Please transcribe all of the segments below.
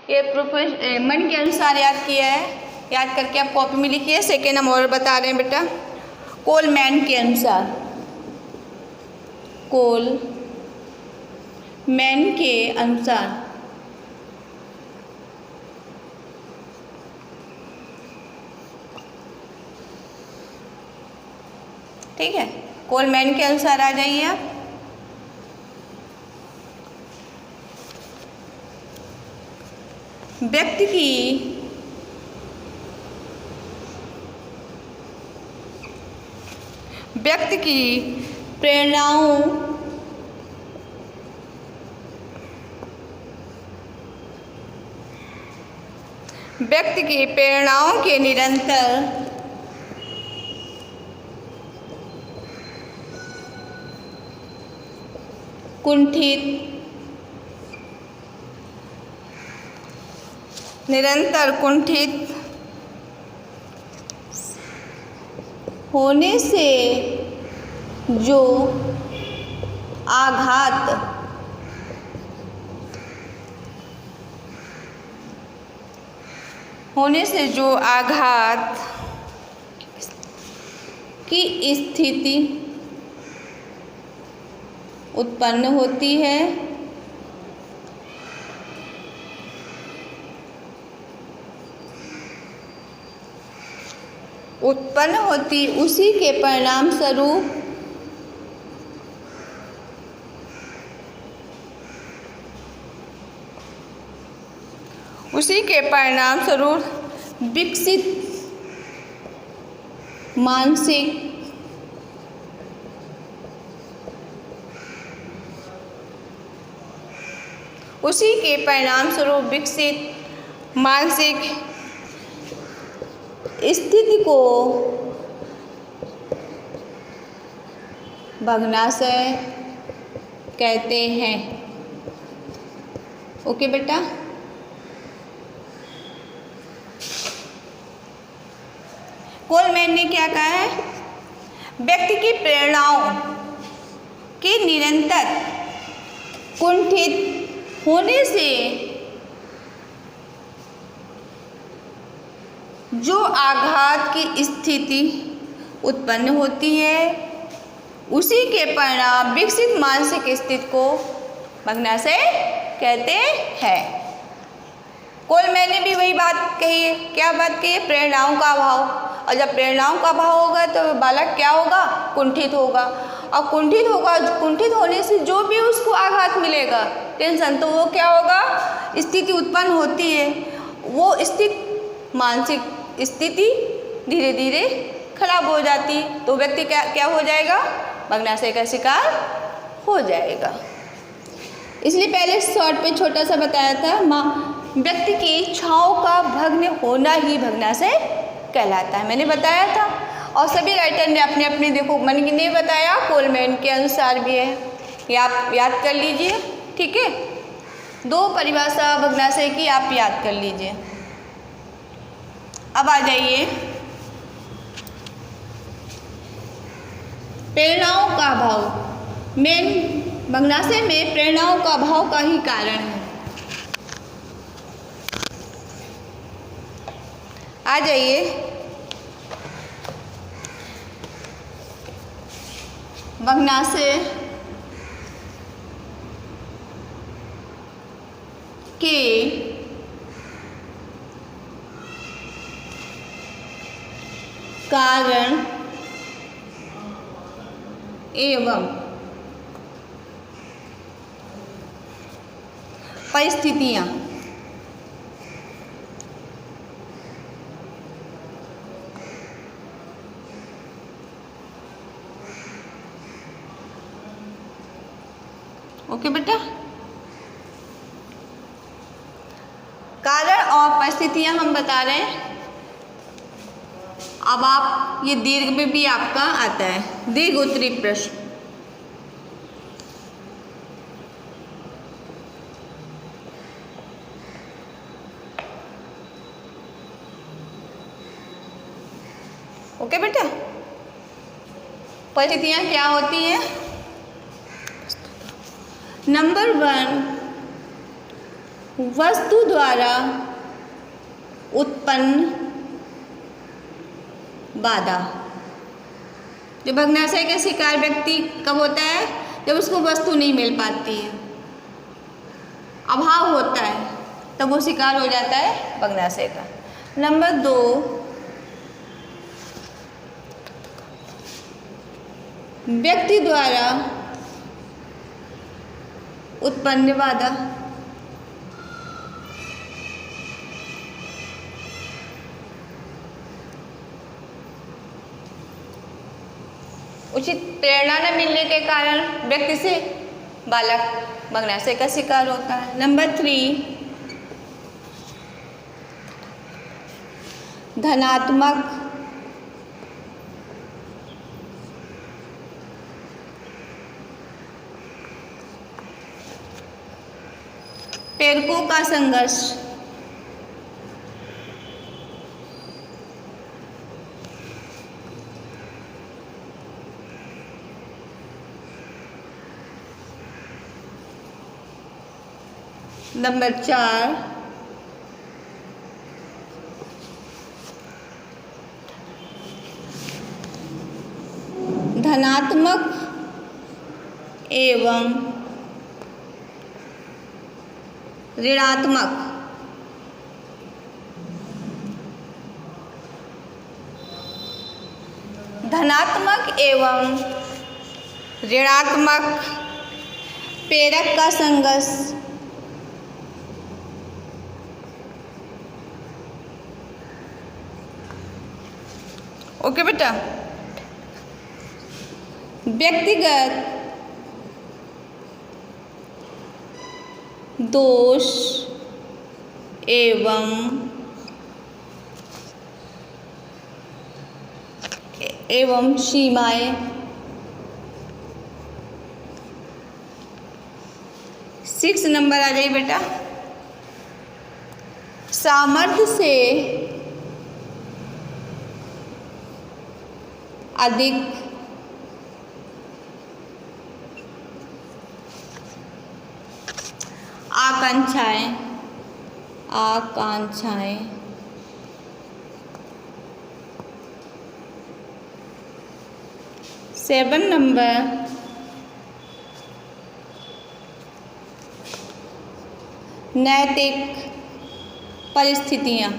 ये प्रोफेसर मन के अनुसार याद किया है, याद करके आप कॉपी में लिखिए। सेकेंड हम और बता रहे हैं बेटा, कोलमैन के अनुसार, कोलमैन के अनुसार ठीक है, कोलमैन के अनुसार आ जाइए आप। व्यक्ति की प्रेरणाओं के निरंतर कुंठित होने से जो आघात की स्थिति उत्पन्न होती है, उसी के परिणाम स्वरूप विकसित मानसिक स्थिति को भग्नाशय कहते हैं। ओके बेटा, कोलमैन ने क्या कहा है, व्यक्ति की प्रेरणाओं के निरंतर कुंठित होने से जो आघात की स्थिति उत्पन्न होती है, उसी के परिणाम विकसित मानसिक स्थिति को भग्नाशय कहते हैं। कोलमैन ने भी वही बात कही है। क्या बात कही है? प्रेरणाओं का अभाव। और जब प्रेरणाओं का अभाव होगा तो बालक क्या होगा? कुंठित होगा। और कुंठित होने से जो भी उसको आघात मिलेगा, टेंशन, तो वो क्या होगा? स्थिति उत्पन्न होती है, वो मानसिक स्थिति धीरे धीरे खराब हो जाती, तो व्यक्ति क्या हो जाएगा? भग्नाशय का शिकार हो जाएगा। इसलिए पहले शॉर्ट पे छोटा सा बताया था, व्यक्ति की इच्छाओं का भग्न होना ही भग्नाशय कहलाता है, मैंने बताया था। और सभी राइटर ने अपने अपने देखो मन की नहीं बताया, कोलमैन के अनुसार भी है, ये आप याद कर लीजिए। ठीक है, 2 परिभाषा भग्नाशय की आप याद कर लीजिए। अब आ जाइए प्रेरणाओं का अभाव। भग्नाशय में प्रेरणाओं का अभाव का ही कारण है। आ जाइए भग्नाशय के कारण एवं परिस्थितियां। ओके बेटा, कारण और परिस्थितियां हम बता रहे हैं। अब आप ये दीर्घ में भी आपका आता है, दीर्घ उत्तरी प्रश्न। ओके बेटा, परिस्थितियां क्या होती हैं? नंबर 1, वस्तु द्वारा उत्पन्न बाधा। जो भग्नाशय का शिकार व्यक्ति कब होता है? जब उसको वस्तु नहीं मिल पाती है, अभाव होता है, तब वो शिकार हो जाता है भग्नाशय का। नंबर 2, व्यक्ति द्वारा उत्पन्न बाधा। उचित प्रेरणा न मिलने के कारण व्यक्ति से बालक भग्नाशय का शिकार होता है। नंबर 3, धनात्मक प्रेरकों का संघर्ष। नंबर 4, धनात्मक एवं ऋणात्मक प्रेरक का संघर्ष। ओके बेटा। व्यक्तिगत दोष एवं सीमाएं। 6 नंबर आ जाइए बेटा। सामर्थ्य से अधिक आकांक्षाएं। 7 नंबर, नैतिक परिस्थितियां।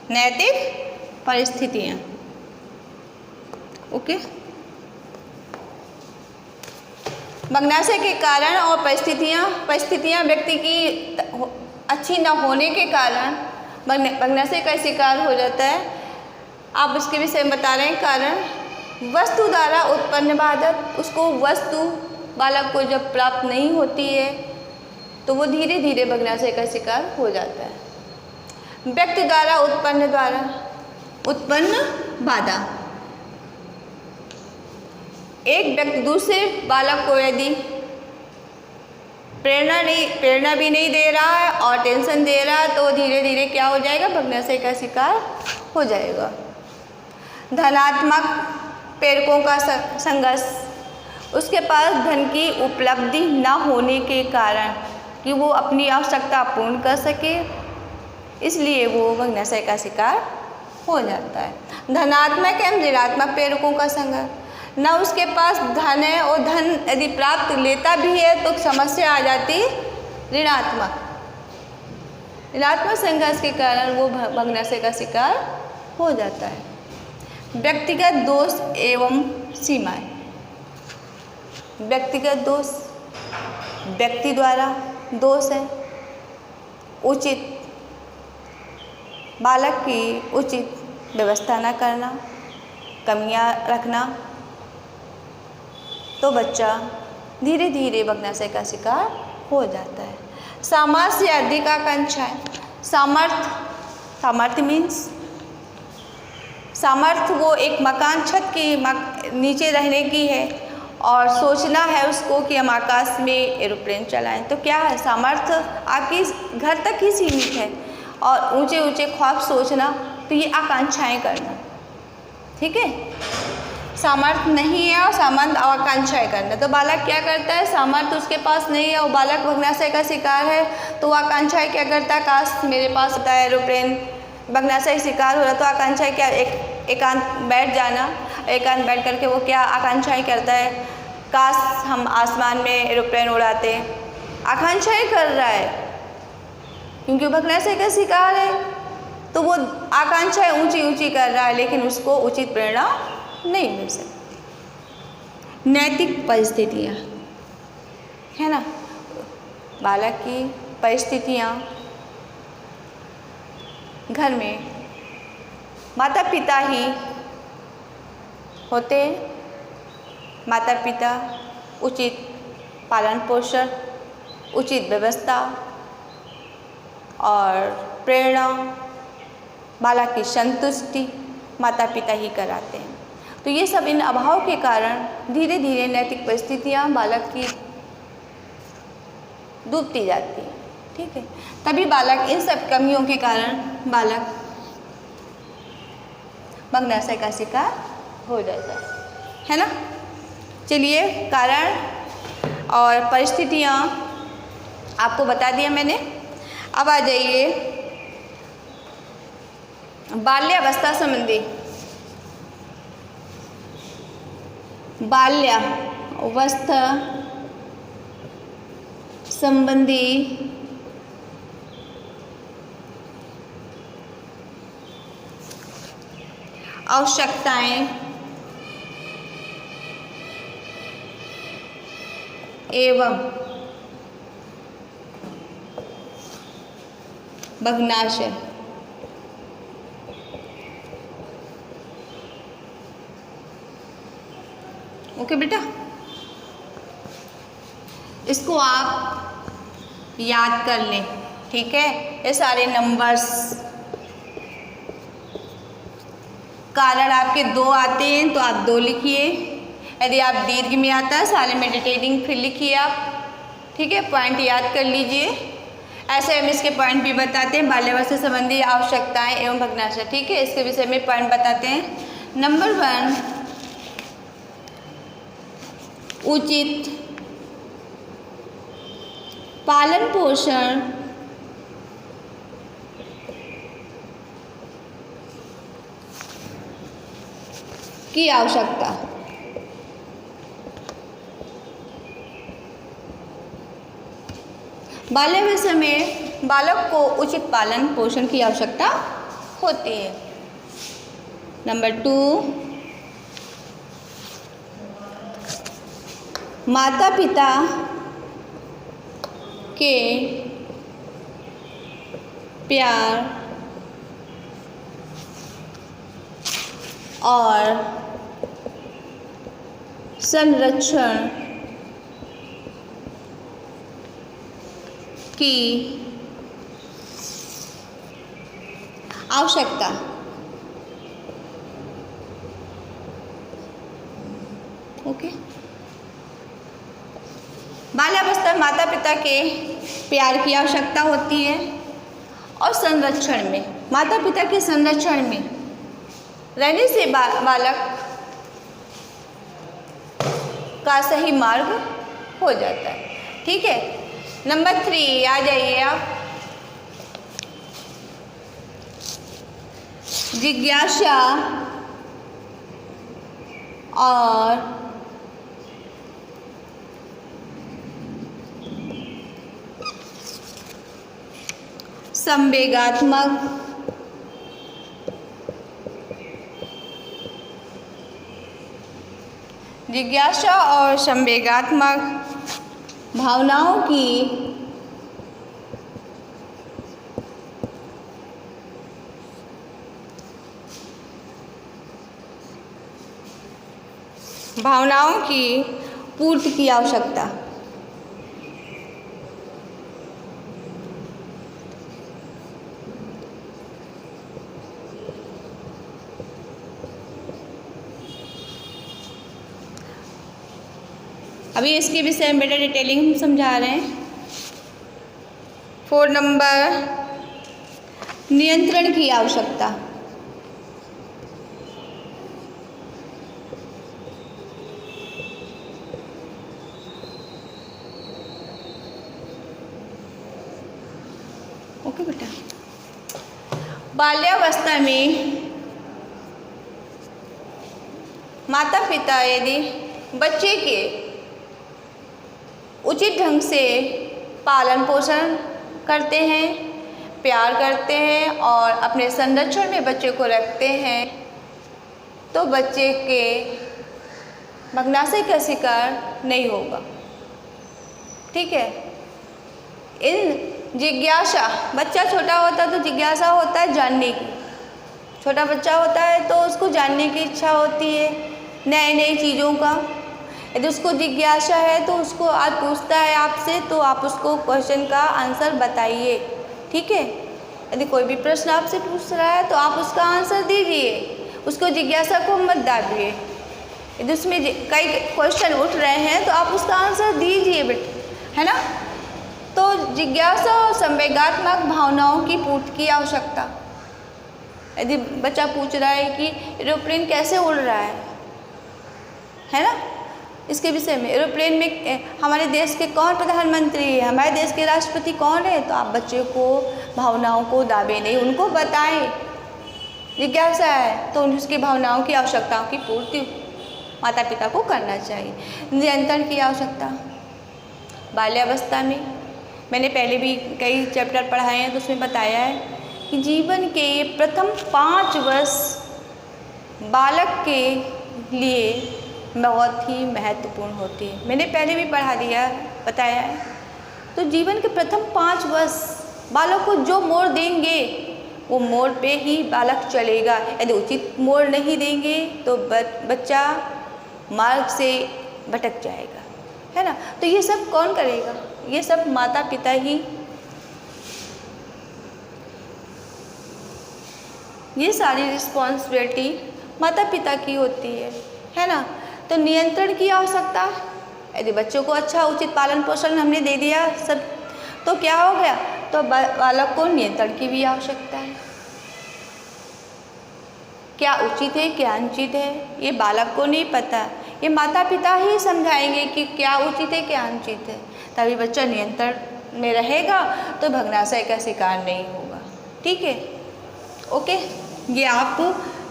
नैतिक परिस्थितियां। ओके। भग्नाशय के कारण और परिस्थितियां व्यक्ति की अच्छी न होने के कारण भग्नाशय का शिकार हो जाता है। आप उसके विषय में बता रहे हैं कारण। वस्तु द्वारा उत्पन्न बाधा, उसको वस्तु बालक को जब प्राप्त नहीं होती है तो वो धीरे धीरे भग्नाशय का शिकार हो जाता है। व्यक्ति द्वारा उत्पन्न बाधा। एक व्यक्ति दूसरे बालक को यदि प्रेरणा भी नहीं दे रहा है और टेंशन दे रहा है तो धीरे धीरे क्या हो जाएगा? भग्नाशय का शिकार हो जाएगा। धनात्मक प्रेरकों का संघर्ष। उसके पास धन की उपलब्धि न होने के कारण कि वो अपनी आवश्यकता पूर्ण कर सके, इसलिए वो भग्नाशय का शिकार हो जाता है। धनात्मक एवं ऋणात्मक प्रेरकों का संघर्ष। न उसके पास धन है और धन यदि प्राप्त लेता भी है तो समस्या आ जाती ऋणात्मक संघर्ष के कारण वो भग्नाशय का शिकार हो जाता है। व्यक्तिगत दोष एवं सीमाएं। व्यक्तिगत दोष, व्यक्ति द्वारा दोष है। उचित बालक की उचित व्यवस्था न करना, कमियां रखना, तो बच्चा धीरे धीरे भग्नाशय का शिकार हो जाता है। सामर्थ्य से अधिक आकांक्षाएं। सामर्थ्य मीन्स सामर्थ्य वो एक मकान छत के नीचे रहने की है और सोचना है उसको कि हम आकाश में एरोप्लेन चलाएं। तो क्या है? सामर्थ्य आपकी घर तक ही सीमित है और ऊंचे ऊंचे ख्वाब सोचना तो ये आकांक्षाएं करना, ठीक है। सामर्थ्य नहीं है और सामर्थ्य आकांक्षाएं करना, तो बालक क्या करता है, सामर्थ्य उसके पास नहीं है और बालक भग्नाशय का शिकार है, तो वो आकांक्षाएं क्या करता है, काश मेरे पास होता है एरोप्लेन। भग्नाशय शिकार हो रहा तो आकांक्षाएं क्या, एकांत बैठ जाना, एकांत बैठ करके वो क्या आकांक्षाएं करता है, काश हम आसमान में एरोप्लेन उड़ाते, आकांक्षाएं कर रहा है क्योंकि भग्नाशय का शिकार है, तो वो आकांक्षाएं ऊंची ऊंची कर रहा है लेकिन उसको उचित प्रेरणा नहीं मिल सकती। नैतिक परिस्थितियाँ है ना, बालक की परिस्थितियाँ, घर में माता पिता ही होते हैं, माता पिता उचित पालन पोषण, उचित व्यवस्था और प्रेरणा, बालक की संतुष्टि माता पिता ही कराते हैं। तो ये सब इन अभाव के कारण धीरे धीरे नैतिक परिस्थितियाँ बालक की डूबती जाती हैं, ठीक है। तभी बालक इन सब कमियों के कारण बालक भग्नाशय का शिकार हो जाता है ना। चलिए, कारण और परिस्थितियाँ आपको बता दिया मैंने। अब आ जाइए बाल्यावस्था संबंधी, बाल्यावस्था संबंधी आवश्यकताएं एवं भग्नाशय। ओके बेटा, इसको आप याद कर लें, ठीक है। ये सारे नंबर्स, कारण आपके 2 आते हैं तो आप 2 लिखिए, यदि आप दीर्घ में आता है सारे में डिटेलिंग फिर लिखिए आप, ठीक है। पॉइंट याद कर लीजिए, ऐसे हम इसके पॉइंट भी बताते हैं, बाल्यावस्था संबंधी आवश्यकताएं एवं भग्नाशय, ठीक है। इसके विषय में पॉइंट बताते हैं। नंबर 1, उचित पालन पोषण की आवश्यकता। बाल्यावस्था में बालक को उचित पालन पोषण की आवश्यकता होती है। नंबर 2, माता पिता के प्यार और संरक्षण की आवश्यकता। ओके, बाल्यावस्था में माता पिता के प्यार की आवश्यकता होती है और संरक्षण में, माता पिता के संरक्षण में रहने से बालक का सही मार्ग हो जाता है, ठीक है। नंबर 3 आ जाइए आप, जिज्ञासा और संवेगात्मक जिज्ञासा और संवेगात्मक भावनाओं की पूर्ति की आवश्यकता। अभी इसके विषय में बेटा डिटेलिंग हम समझा रहे हैं। 4 नंबर, नियंत्रण की आवश्यकता। ओके बेटा। बाल्यावस्था में माता पिता यदि बच्चे के उचित ढंग से पालन पोषण करते हैं, प्यार करते हैं और अपने संरक्षण में बच्चे को रखते हैं तो बच्चे के मगनासे का शिकार नहीं होगा। ठीक है। इन जिज्ञासा, बच्चा छोटा होता है तो जिज्ञासा होता है जानने की, छोटा बच्चा होता है तो उसको जानने की इच्छा होती है नई नई चीज़ों का। यदि उसको जिज्ञासा है तो उसको आज पूछता है आपसे तो आप उसको क्वेश्चन का आंसर बताइए। ठीक है। यदि कोई भी प्रश्न आपसे पूछ रहा है तो आप उसका आंसर दीजिए, उसको जिज्ञासा को मत दाबिए। यदि उसमें कई क्वेश्चन उठ रहे हैं तो आप उसका आंसर दीजिए बेटे, है ना। तो जिज्ञासा और संवेगात्मक भावनाओं की पूर्ति की आवश्यकता। यदि बच्चा पूछ रहा है कि एरोप्लेन कैसे उड़ रहा है ना, इसके विषय में, एरोप्लेन में हमारे देश के कौन प्रधानमंत्री है, हमारे देश के राष्ट्रपति कौन है, तो आप बच्चे को भावनाओं को दाबे नहीं, उनको बताएं। जिज्ञासा है तो उसकी भावनाओं की आवश्यकताओं की पूर्ति माता पिता को करना चाहिए। नियंत्रण की आवश्यकता। बाल्यावस्था में मैंने पहले भी कई चैप्टर पढ़ाए हैं तो उसमें बताया है कि जीवन के प्रथम 5 वर्ष बालक के लिए बहुत ही महत्वपूर्ण होती है। मैंने पहले भी पढ़ा दिया, बताया है। तो जीवन के प्रथम 5 वर्ष बालक को जो मोड़ देंगे वो मोड़ पे ही बालक चलेगा। यदि उचित मोड़ नहीं देंगे तो बच्चा मार्ग से भटक जाएगा, है ना। तो ये सब कौन करेगा? ये सब माता पिता ही। ये सारी रिस्पॉन्सिबिलिटी माता पिता की होती है ना। तो नियंत्रण की आवश्यकता। यदि बच्चों को अच्छा उचित पालन पोषण हमने दे दिया सब, तो क्या हो गया, तो बालक को नियंत्रण की भी आवश्यकता है। क्या उचित है क्या अनुचित है ये बालक को नहीं पता, ये माता पिता ही समझाएंगे कि क्या उचित है क्या अनुचित है, तभी बच्चा नियंत्रण में रहेगा तो भग्नाशय का शिकार नहीं होगा। ठीक है, ओके। ये आप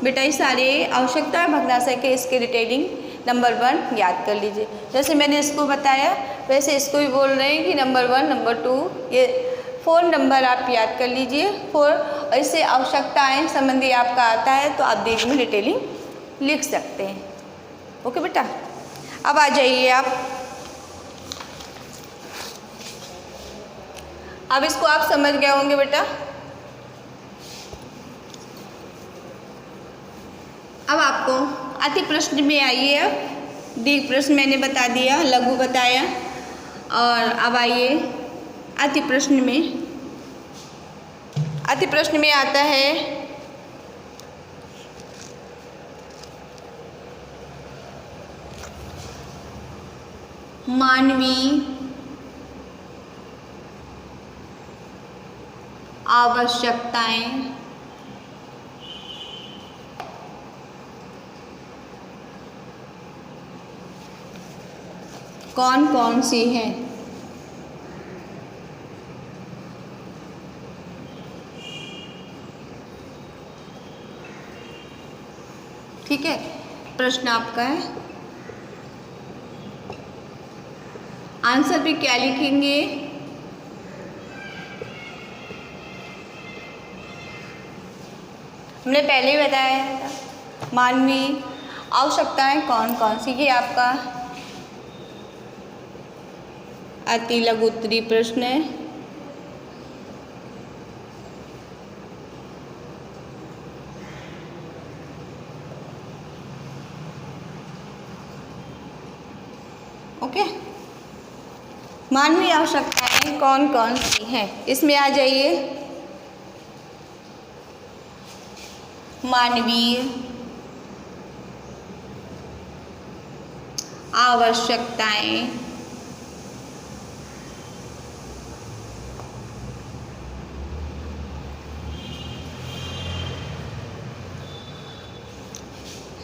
बेटा ये सारे आवश्यकता है भग्नाशय के, इसके डिटेलिंग नंबर 1 याद कर लीजिए। जैसे मैंने इसको बताया वैसे इसको भी बोल रहे हैं कि नंबर 1 नंबर 2 ये 4 नंबर आप याद कर लीजिए 4, और इससे आवश्यकताएं संबंधी आपका आता है तो आप देख में डिटेलिंग लिख सकते हैं। ओके बेटा, अब आ जाइए आप, अब इसको आप समझ गए होंगे बेटा। अब आपको अति प्रश्न में आइए। अब दीर्घ प्रश्न मैंने बता दिया, लघु बताया, और अब आइए अति प्रश्न में। अति प्रश्न में आता है मानवीय आवश्यकताएं कौन कौन सी हैं? ठीक है, प्रश्न आपका है, आंसर भी क्या लिखेंगे? हमने पहले ही बताया था मानवीय आवश्यकताएं कौन कौन सी, ये आपका अति लघु उत्तरीय प्रश्न है। ओके, मानवीय आवश्यकताएं कौन कौन सी हैं, इसमें आ जाइए। मानवीय आवश्यकताएं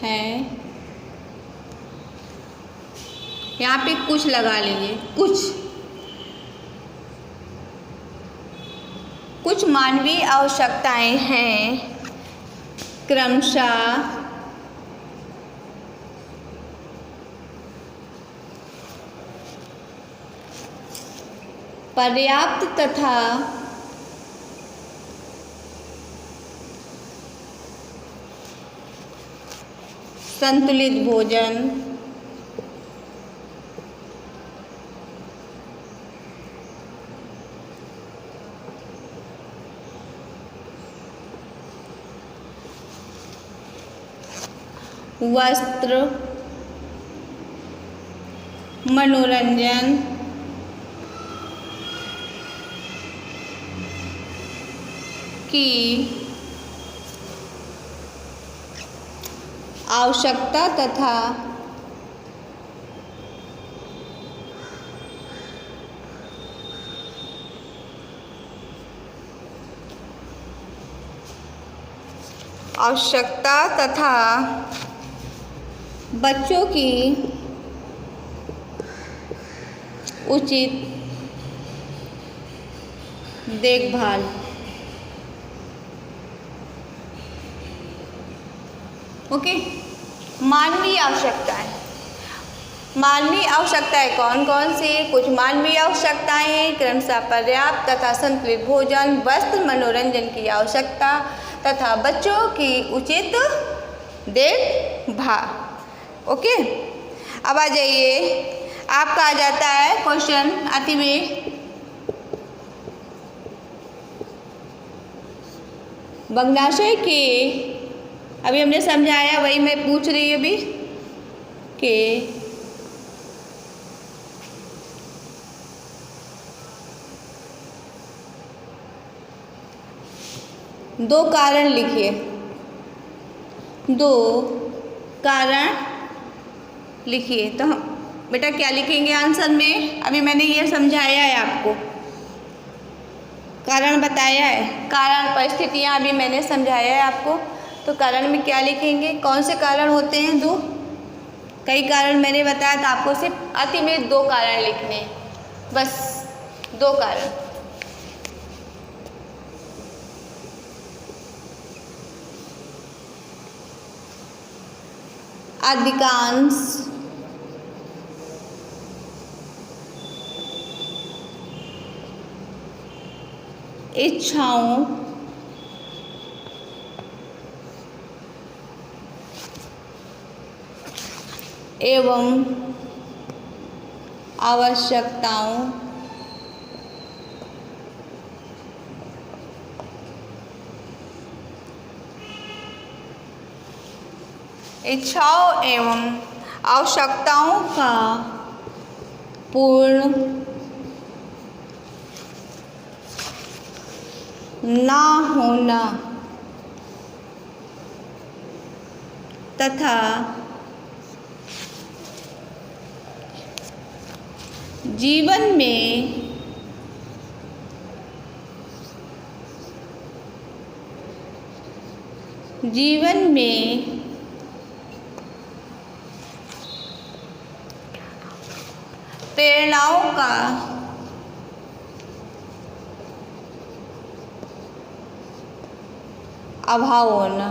हैं, यहाँ पे कुछ लगा लीजिए, कुछ कुछ मानवीय आवश्यकताएं हैं, क्रमशः पर्याप्त तथा संतुलित भोजन, वस्त्र, मनोरंजन, की आवश्यकता तथा बच्चों की उचित देखभाल। ओके, मानवीय आवश्यकताएं। मानवीय आवश्यकताएं कौन कौन सी? कुछ मानवीय आवश्यकताएं क्रमशः पर्याप्त तथा संतुलित भोजन, वस्त्र, मनोरंजन की आवश्यकता तथा बच्चों की उचित देखभाल। ओके, अब आ जाइए, आपका आ जाता है क्वेश्चन अति में भग्नाशय के, अभी हमने समझाया वही मैं पूछ रही हूँ अभी कि दो कारण लिखिए, दो कारण लिखिए। तो बेटा क्या लिखेंगे आंसर में? अभी मैंने ये समझाया है आपको, कारण बताया है, कारण परिस्थितियाँ अभी मैंने समझाया है आपको। तो कारण में क्या लिखेंगे? कौन से कारण होते हैं? दो। कई कारण मैंने बताया था आपको, सिर्फ अति में दो कारण लिखने हैं, बस दो कारण। अधिकांश इच्छाओं एवं आवश्यकताओं का पूर्ण ना होना तथा जीवन में प्रेरणाओं का अभाव होना।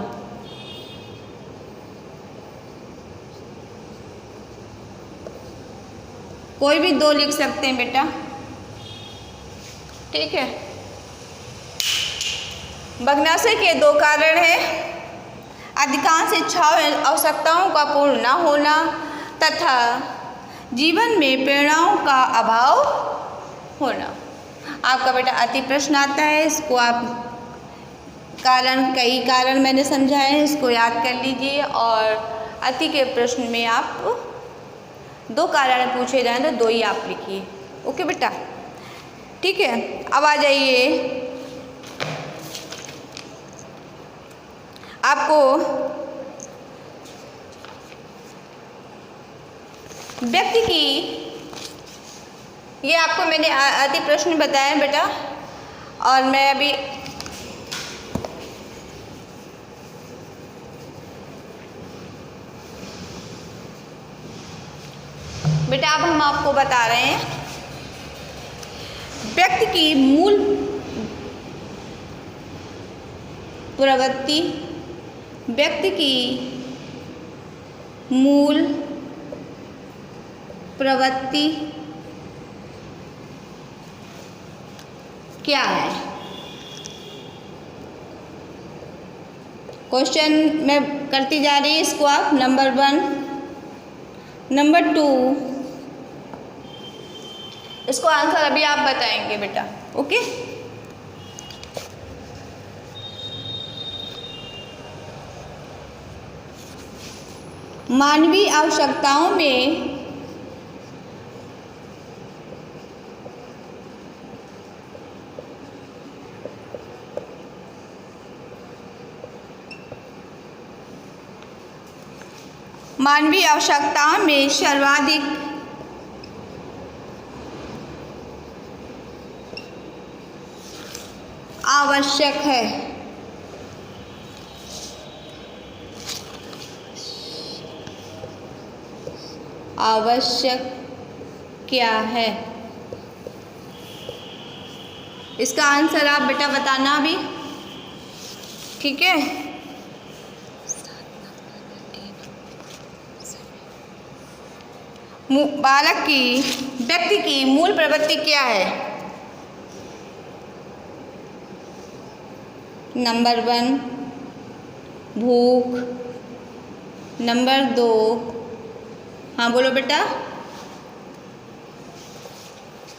कोई भी दो लिख सकते हैं बेटा, ठीक है। भग्नाशय के दो कारण हैं, अधिकांश इच्छाओं आवश्यकताओं का पूर्ण न होना तथा जीवन में प्रेरणाओं का अभाव होना। आपका बेटा अति प्रश्न आता है, इसको आप कारण, कई कारण मैंने समझाए हैं, इसको याद कर लीजिए। और अति के प्रश्न में आप दो कारण पूछे जाएं तो दो ही आप लिखिए। ओके बेटा, ठीक है। अब आ जाइए, आपको व्यक्ति की, ये आपको मैंने अति प्रश्न बताया बेटा, और मैं अभी बेटा अब हम आपको बता रहे हैं व्यक्ति की प्रवृत्ति व्यक्ति की मूल प्रवृत्ति क्या है? क्वेश्चन मैं करती जा रही, इसको आप नंबर 1, नंबर 2, इसको आंसर अभी आप बताएंगे बेटा। ओके, मानवीय आवश्यकताओं में सर्वाधिक आवश्यक है क्या है? इसका आंसर आप बेटा बताना अभी, ठीक है? व्यक्ति की मूल प्रवृत्ति क्या है? नंबर 1 भूख, नंबर 2, हाँ बोलो बेटा,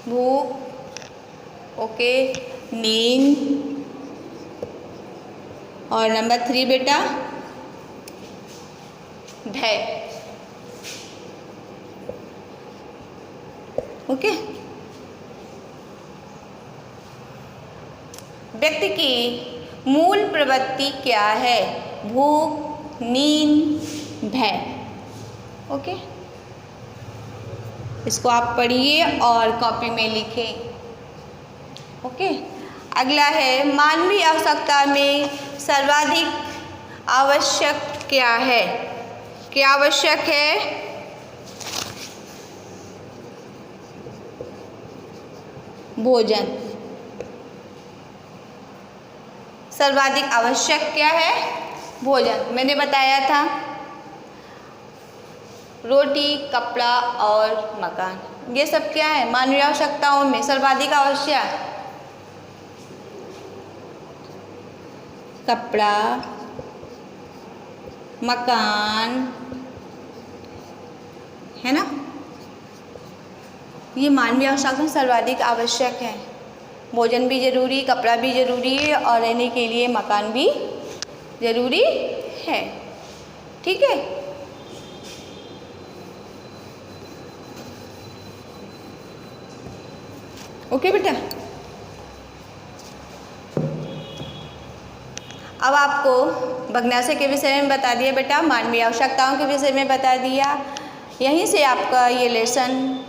भूख, ओके, नींद, और नंबर 3 बेटा भय। ओके, व्यक्ति की मूल प्रवृत्ति क्या है? भूख, नींद, भय। ओके, इसको आप पढ़िए और कॉपी में लिखें। ओके, अगला है मानवीय आवश्यकता में सर्वाधिक आवश्यक क्या है? क्या आवश्यक है? भोजन। सर्वाधिक आवश्यक क्या है? भोजन। मैंने बताया था रोटी, कपड़ा और मकान, ये सब क्या है? मानवीय आवश्यकताओं में सर्वाधिक आवश्यक कपड़ा, मकान, है ना? ये मानवीय आवश्यकता सर्वाधिक आवश्यक है। भोजन भी जरूरी, कपड़ा भी जरूरी है, और रहने के लिए मकान भी जरूरी है। ठीक है, ओके बेटा। अब आपको भग्नाशय के विषय में बता दिया बेटा, मानवीय आवश्यकताओं के विषय में बता दिया। यहीं से आपका ये लेसन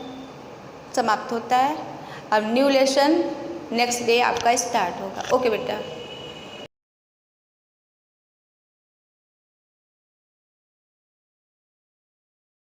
समाप्त होता है। अब न्यू लेसन नेक्स्ट डे आपका स्टार्ट होगा। ओके बेटा।